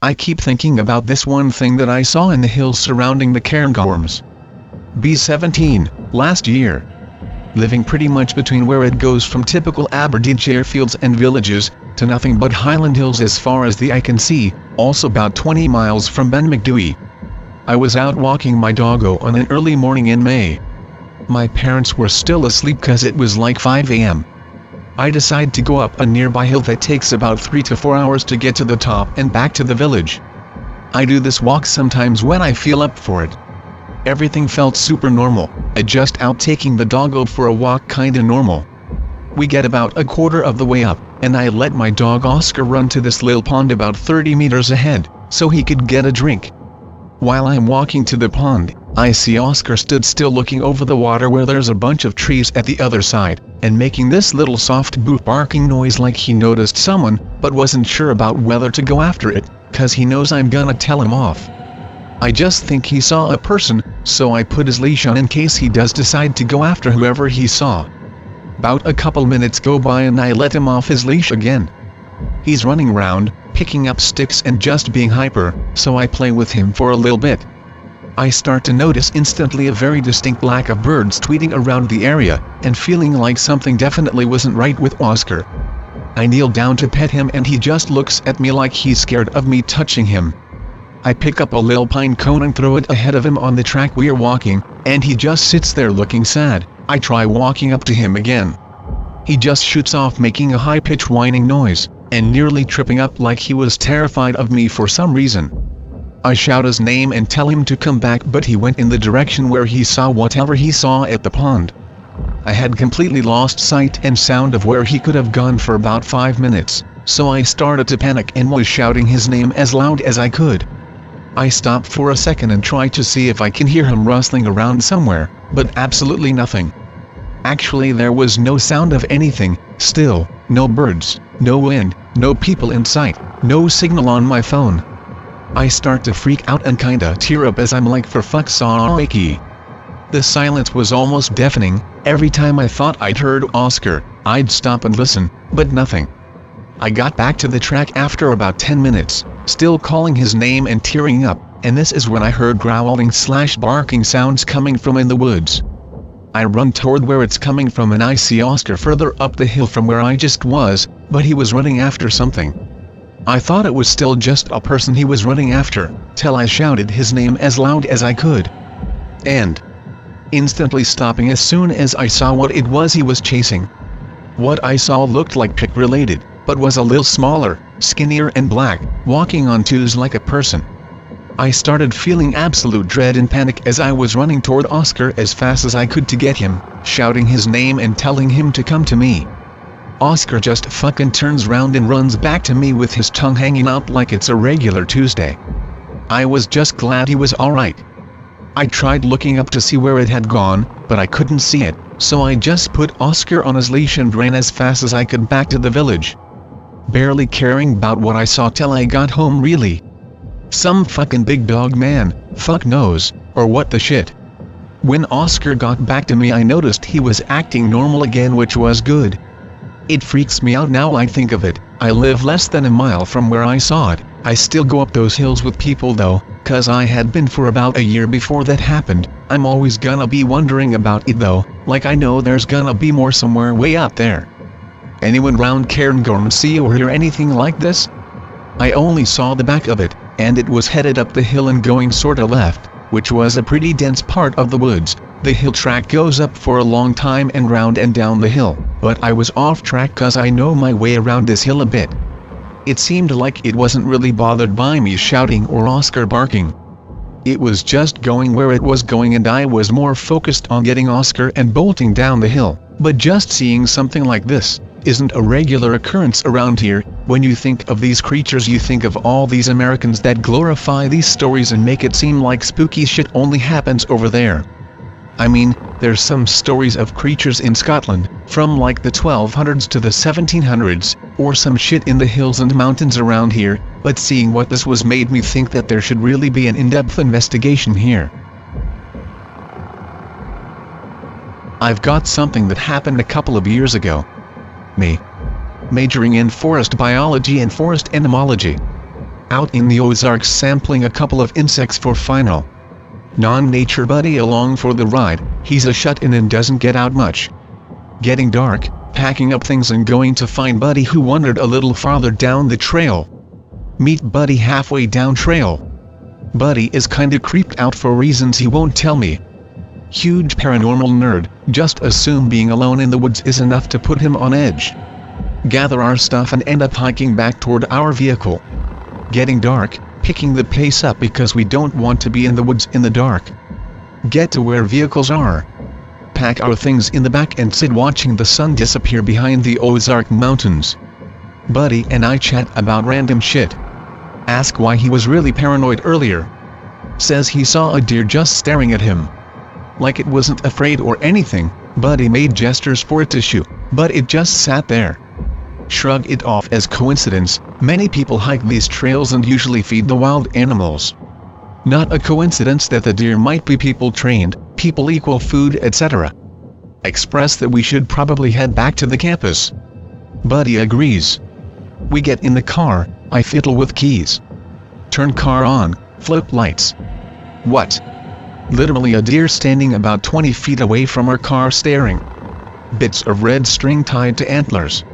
I keep thinking about this one thing that I saw in the hills surrounding the Cairngorms. B17, last year. Living pretty much between where it goes from typical Aberdeenshire fields and villages, to nothing but highland hills as far as the eye can see, also about 20 miles from Ben Macdui. I was out walking my doggo on an early morning in May. My parents were still asleep cause it was like 5 a.m. I decide to go up a nearby hill that takes about 3 to 4 hours to get to the top and back to the village. I do this walk sometimes when I feel up for it. Everything felt super normal, just out taking the doggo for a walk kinda normal. We get about a quarter of the way up, and I let my dog Oscar run to this little pond about 30 meters ahead, so he could get a drink. While I'm walking to the pond, I see Oscar stood still looking over the water where there's a bunch of trees at the other side, and making this little soft boo barking noise like he noticed someone, but wasn't sure about whether to go after it, cause he knows I'm gonna tell him off. I just think he saw a person, so I put his leash on in case he does decide to go after whoever he saw. About a couple minutes go by and I let him off his leash again. He's running around, picking up sticks and just being hyper, so I play with him for a little bit. I start to notice instantly a very distinct lack of birds tweeting around the area, and feeling like something definitely wasn't right with Oscar. I kneel down to pet him and he just looks at me like he's scared of me touching him. I pick up a little pine cone and throw it ahead of him on the track we're walking, and he just sits there looking sad. I try walking up to him again. He just shoots off making a high-pitched whining noise, and nearly tripping up like he was terrified of me for some reason. I shout his name and tell him to come back, but he went in the direction where he saw whatever he saw at the pond. I had completely lost sight and sound of where he could have gone for about 5 minutes, so I started to panic and was shouting his name as loud as I could. I stopped for a second and tried to see if I can hear him rustling around somewhere, but absolutely nothing. Actually, there was no sound of anything, still, no birds, no wind, no people in sight, no signal on my phone. I start to freak out and kinda tear up as I'm like, for fuck's sake. The silence was almost deafening. Every time I thought I'd heard Oscar, I'd stop and listen, but nothing. I got back to the track after about 10 minutes, still calling his name and tearing up, and this is when I heard growling/barking sounds coming from in the woods. I run toward where it's coming from and I see Oscar further up the hill from where I just was, but he was running after something. I thought it was still just a person he was running after, till I shouted his name as loud as I could. And instantly stopping as soon as I saw what it was he was chasing. What I saw looked like Keque related, but was a little smaller, skinnier and black, walking on twos like a person. I started feeling absolute dread and panic as I was running toward Oscar as fast as I could to get him, shouting his name and telling him to come to me. Oscar just fucking turns round and runs back to me with his tongue hanging out like it's a regular Tuesday. I was just glad he was alright. I tried looking up to see where it had gone, but I couldn't see it, so I just put Oscar on his leash and ran as fast as I could back to the village. Barely caring about what I saw till I got home really. Some fucking big dog man, fuck knows, or what the shit. When Oscar got back to me I noticed he was acting normal again, which was good. It freaks me out now I think of it. I live less than a mile from where I saw it. I still go up those hills with people though, cause I had been for about a year before that happened. I'm always gonna be wondering about it though, like I know there's gonna be more somewhere way out there. Anyone round Cairngorm see or hear anything like this? I only saw the back of it, and it was headed up the hill and going sorta left, which was a pretty dense part of the woods. The hill track goes up for a long time and round and down the hill, but I was off track cause I know my way around this hill a bit. It seemed like it wasn't really bothered by me shouting or Oscar barking. It was just going where it was going and I was more focused on getting Oscar and bolting down the hill, but just seeing something like this isn't a regular occurrence around here. When you think of these creatures you think of all these Americans that glorify these stories and make it seem like spooky shit only happens over there. I mean, there's some stories of creatures in Scotland, from like the 1200s to the 1700s, or some shit in the hills and mountains around here, but seeing what this was made me think that there should really be an in-depth investigation here. I've got something that happened a couple of years ago. Me. Majoring in forest biology and forest entomology. out in the Ozarks sampling a couple of insects for final. Non-nature buddy along for the ride, he's a shut-in and doesn't get out much. Getting dark, packing up things and going to find buddy who wandered a little farther down the trail. Meet buddy halfway down trail. Buddy is kinda creeped out for reasons he won't tell me. Huge paranormal nerd, just assume being alone in the woods is enough to put him on edge. Gather our stuff and end up hiking back toward our vehicle. Getting dark, picking the pace up because we don't want to be in the woods in the dark. Get to where vehicles are. Pack our things in the back and sit watching the sun disappear behind the Ozark Mountains. Buddy and I chat about random shit. Ask why he was really paranoid earlier. Says he saw a deer just staring at him. Like it wasn't afraid or anything. Buddy made gestures for it to shoot, but it just sat there. Shrug it off as coincidence. Many people hike these trails and usually feed the wild animals. Not a coincidence that the deer might be people trained, people equal food, etc. Express that we should probably head back to the campus. Buddy agrees. We get in the car, I fiddle with keys. Turn car on, flip lights. What? Literally a deer standing about 20 feet away from our car staring. Bits of red string tied to antlers.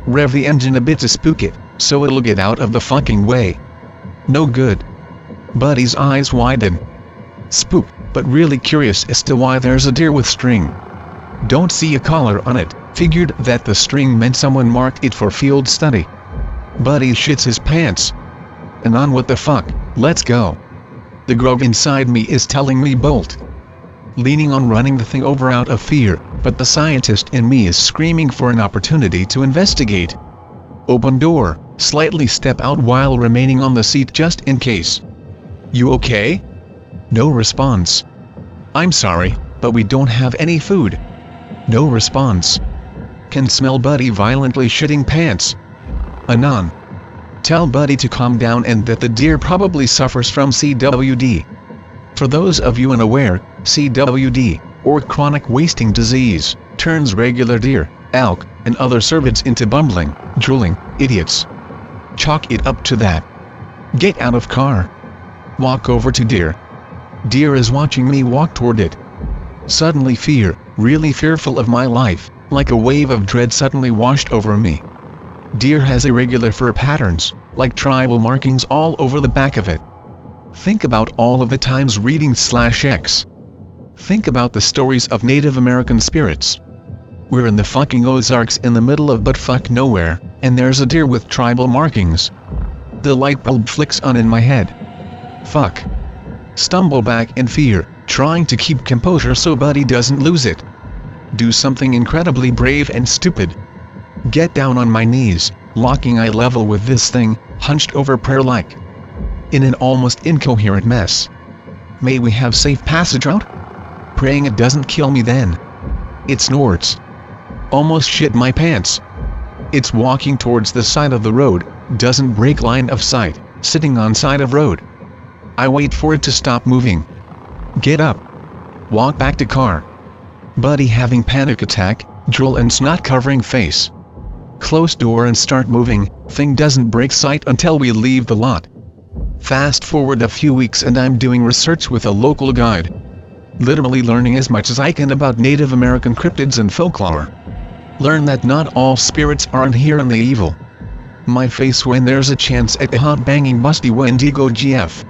Rev the engine a bit to spook it, so it'll get out of the fucking way. No good. Buddy's eyes widen. Spooked, but really curious as to why there's a deer with string. Don't see a collar on it, figured that the string meant someone marked it for field study. Buddy shits his pants. And on what the fuck, let's go. The grog inside me is telling me bolt. Leaning on running the thing over out of fear, but the scientist in me is screaming for an opportunity to investigate. Open door, slightly step out while remaining on the seat just in case. You okay? No response. I'm sorry, but we don't have any food. No response. Can smell Buddy violently shitting pants. Anon. Tell Buddy to calm down and that the deer probably suffers from CWD. For those of you unaware, CWD, or chronic wasting disease, turns regular deer, elk, and other cervids into bumbling, drooling idiots. Chalk it up to that. Get out of car. Walk over to deer. Deer is watching me walk toward it. Suddenly fear, really fearful of my life, like a wave of dread suddenly washed over me. Deer has irregular fur patterns, like tribal markings all over the back of it. Think about all of the times reading /X. Think about the stories of Native American spirits. We're in the fucking Ozarks in the middle of butt-fuck nowhere, and there's a deer with tribal markings. The light bulb flicks on in my head. Fuck. Stumble back in fear, trying to keep composure so Buddy doesn't lose it. Do something incredibly brave and stupid. Get down on my knees, locking eye level with this thing, hunched over prayer-like. In an almost incoherent mess. May we have safe passage out? Praying it doesn't kill me then. It snorts. Almost shit my pants. It's walking towards the side of the road, doesn't break line of sight, sitting on side of road. I wait for it to stop moving. Get up. Walk back to car. Buddy having panic attack, drool and snot covering face. Close door and start moving, thing doesn't break sight until we leave the lot. Fast forward a few weeks and I'm doing research with a local guide. Literally learning as much as I can about Native American cryptids and folklore. Learn that not all spirits are inherently evil. My face when there's a chance at the hot banging busty Wendigo GF.